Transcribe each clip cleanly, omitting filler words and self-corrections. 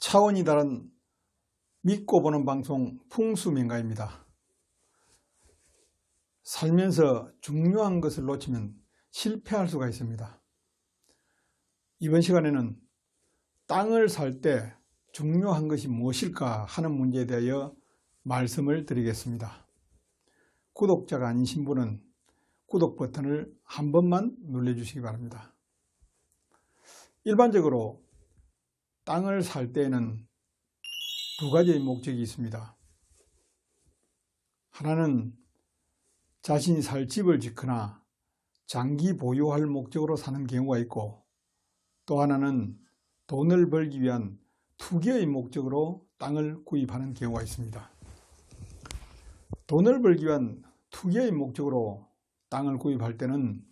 차원이 다른 믿고 보는 방송 풍수명가입니다. 살면서 중요한 것을 놓치면 실패할 수가 있습니다. 이번 시간에는 땅을 살 때 중요한 것이 무엇일까 하는 문제에 대하여 말씀을 드리겠습니다. 구독자가 아니신 분은 구독 버튼을 한 번만 눌러주시기 바랍니다. 일반적으로 땅을 살 때에는 두 가지의 목적이 있습니다. 하나는 자신이 살 집을 짓거나 장기 보유할 목적으로 사는 경우가 있고, 또 하나는 돈을 벌기 위한 투기의 목적으로 땅을 구입하는 경우가 있습니다. 돈을 벌기 위한 투기의 목적으로 땅을 구입할 때는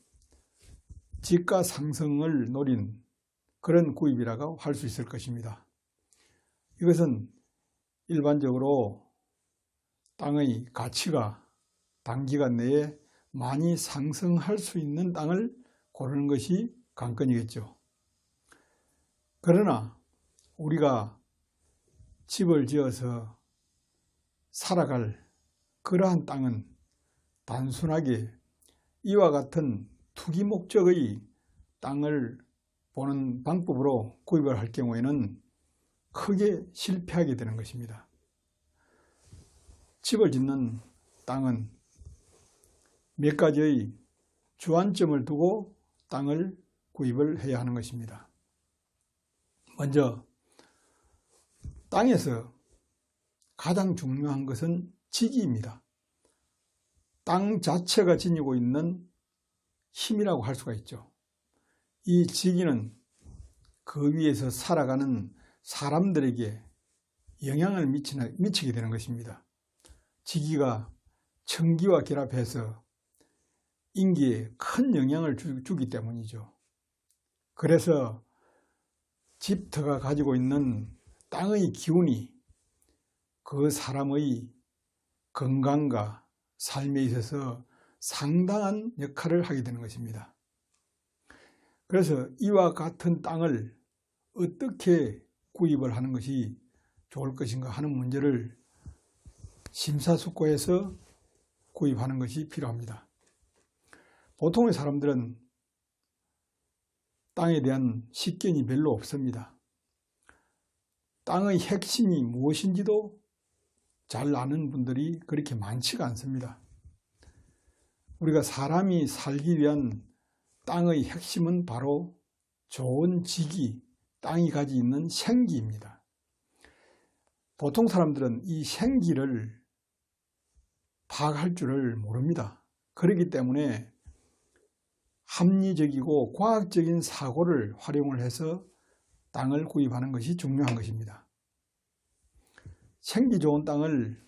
집가 상승을 노린 그런 구입이라고 할 수 있을 것입니다. 이것은 일반적으로 땅의 가치가 단기간 내에 많이 상승할 수 있는 땅을 고르는 것이 관건이겠죠. 그러나 우리가 집을 지어서 살아갈 그러한 땅은 단순하게 이와 같은 투기 목적의 땅을 보는 방법으로 구입을 할 경우에는 크게 실패하게 되는 것입니다. 집을 짓는 땅은 몇 가지의 주안점을 두고 땅을 구입을 해야 하는 것입니다. 먼저 땅에서 가장 중요한 것은 지기입니다. 땅 자체가 지니고 있는 힘이라고 할 수가 있죠. 이 지기는 그 위에서 살아가는 사람들에게 영향을 미치게 되는 것입니다. 지기가 천기와 결합해서 인기에 큰 영향을 주기 때문이죠. 그래서 집터가 가지고 있는 땅의 기운이 그 사람의 건강과 삶에 있어서 상당한 역할을 하게 되는 것입니다. 그래서 이와 같은 땅을 어떻게 구입을 하는 것이 좋을 것인가 하는 문제를 심사숙고해서 구입하는 것이 필요합니다. 보통의 사람들은 땅에 대한 식견이 별로 없습니다. 땅의 핵심이 무엇인지도 잘 아는 분들이 그렇게 많지가 않습니다. 우리가 사람이 살기 위한 땅의 핵심은 바로 좋은 지기, 땅이 가지고 있는 생기입니다. 보통 사람들은 이 생기를 파악할 줄을 모릅니다. 그렇기 때문에 합리적이고 과학적인 사고를 활용을 해서 땅을 구입하는 것이 중요한 것입니다. 생기 좋은 땅을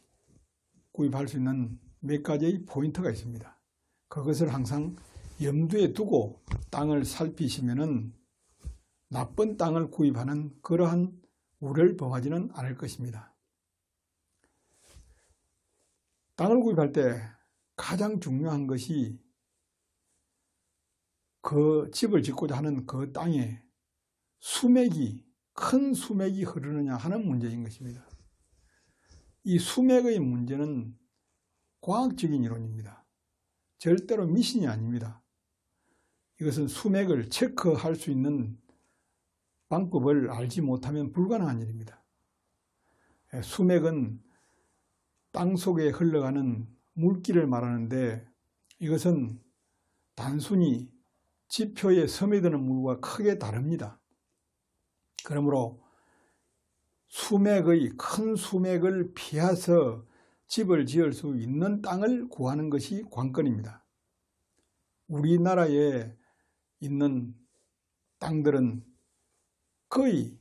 구입할 수 있는 몇 가지의 포인트가 있습니다. 그것을 항상 염두에 두고 땅을 살피시면은 나쁜 땅을 구입하는 그러한 우려를 범하지는 않을 것입니다. 땅을 구입할 때 가장 중요한 것이 그 집을 짓고자 하는 그 땅에 큰 수맥이 흐르느냐 하는 문제인 것입니다. 이 수맥의 문제는 과학적인 이론입니다. 절대로 미신이 아닙니다. 이것은 수맥을 체크할 수 있는 방법을 알지 못하면 불가능한 일입니다. 수맥은 땅 속에 흘러가는 물길을 말하는데, 이것은 단순히 지표에 스며드는 물과 크게 다릅니다. 그러므로 큰 수맥을 피해서 집을 지을 수 있는 땅을 구하는 것이 관건입니다. 우리나라에 있는 땅들은 거의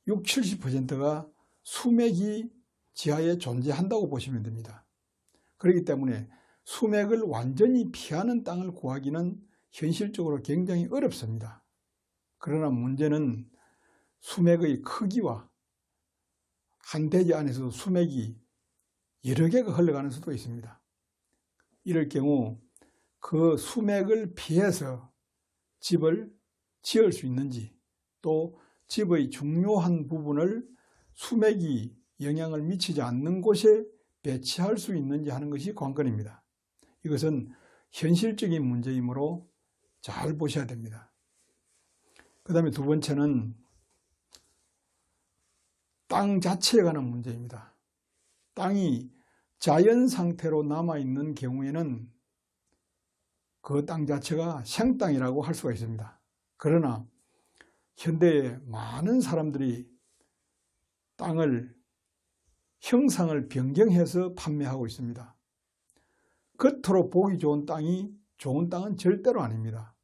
60, 70%가 수맥이 지하에 존재한다고 보시면 됩니다. 그렇기 때문에 수맥을 완전히 피하는 땅을 구하기는 현실적으로 굉장히 어렵습니다. 그러나 문제는 수맥의 크기와 한 대지 안에서 수맥이 여러 개가 흘러가는 수도 있습니다. 이럴 경우 그 수맥을 피해서 집을 지을 수 있는지, 또 집의 중요한 부분을 수맥이 영향을 미치지 않는 곳에 배치할 수 있는지 하는 것이 관건입니다. 이것은 현실적인 문제이므로 잘 보셔야 됩니다. 그 다음에 두 번째는 땅 자체에 관한 문제입니다. 땅이 자연 상태로 남아있는 경우에는 그 땅 자체가 생땅이라고 할 수가 있습니다. 그러나 현대에 많은 사람들이 땅을 형상을 변경해서 판매하고 있습니다. 겉으로 보기 좋은 땅이 좋은 땅은 절대로 아닙니다.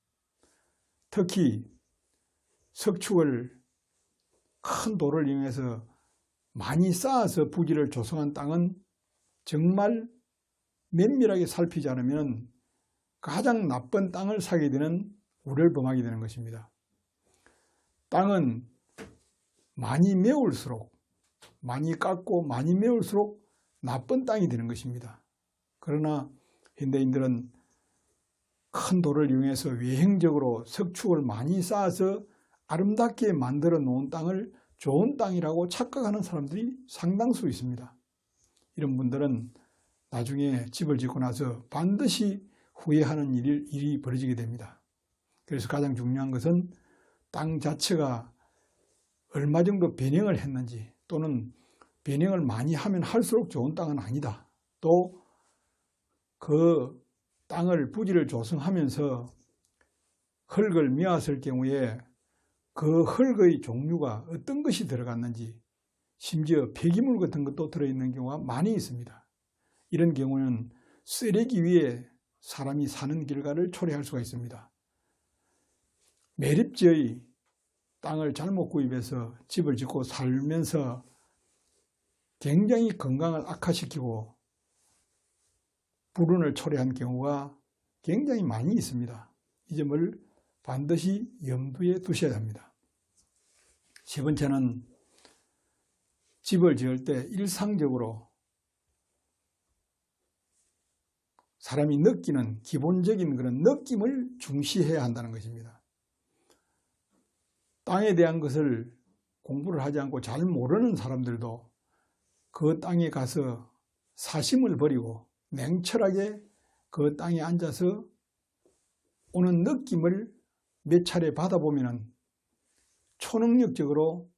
특히 석축을 큰 돌을 이용해서 많이 쌓아서 부지를 조성한 땅은 정말 면밀하게 살피지 않으면 가장 나쁜 땅을 사게 되는 우려를 범하게 되는 것입니다. 땅은 많이 메울수록, 많이 깎고 많이 메울수록 나쁜 땅이 되는 것입니다. 그러나 현대인들은 큰 돌을 이용해서 외형적으로 석축을 많이 쌓아서 아름답게 만들어 놓은 땅을 좋은 땅이라고 착각하는 사람들이 상당수 있습니다. 이런 분들은 나중에 집을 짓고 나서 반드시 후회하는 일이 벌어지게 됩니다. 그래서 가장 중요한 것은 땅 자체가 얼마 정도 변형을 했는지, 또는 변형을 많이 하면 할수록 좋은 땅은 아니다. 또 그 땅을 부지를 조성하면서 흙을 메었을 경우에 그 흙의 종류가 어떤 것이 들어갔는지, 심지어 폐기물 같은 것도 들어있는 경우가 많이 있습니다. 이런 경우는 쓰레기 위에 사람이 사는 결과를 초래할 수가 있습니다. 매립지의 땅을 잘못 구입해서 집을 짓고 살면서 굉장히 건강을 악화시키고 불운을 초래한 경우가 굉장히 많이 있습니다. 이 점을 반드시 염두에 두셔야 합니다. 세 번째는 집을 지을 때 일상적으로 사람이 느끼는 기본적인 그런 느낌을 중시해야 한다는 것입니다. 땅에 대한 것을 공부를 하지 않고 잘 모르는 사람들도 그 땅에 가서 사심을 버리고 냉철하게 그 땅에 앉아서 오는 느낌을 몇 차례 받아보면 초능력적으로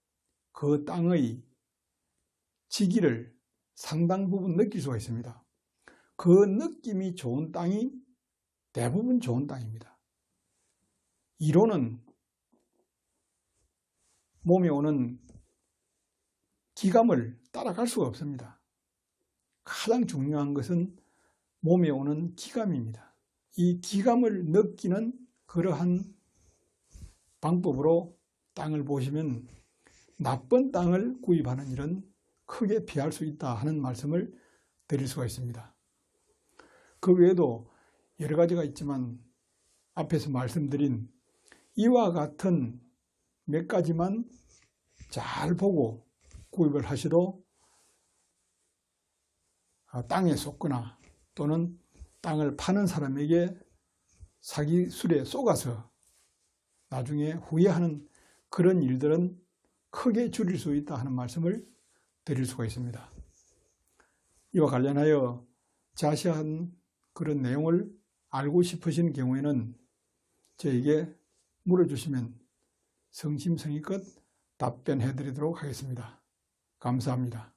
그 땅의 지기를 상당 부분 느낄 수가 있습니다. 그 느낌이 좋은 땅이 대부분 좋은 땅입니다. 이론은 몸에 오는 기감을 따라갈 수가 없습니다. 가장 중요한 것은 몸에 오는 기감입니다. 이 기감을 느끼는 그러한 방법으로 땅을 보시면 나쁜 땅을 구입하는 일은 크게 피할 수 있다 하는 말씀을 드릴 수가 있습니다. 그 외에도 여러 가지가 있지만 앞에서 말씀드린 이와 같은 몇 가지만 잘 보고 구입을 하셔도 땅에 속거나 또는 땅을 파는 사람에게 사기술에 속아서 나중에 후회하는 그런 일들은 크게 줄일 수 있다 하는 말씀을 드릴 수가 있습니다. 이와 관련하여 자세한 그런 내용을 알고 싶으신 경우에는 저에게 물어주시면 성심성의껏 답변해 드리도록 하겠습니다. 감사합니다.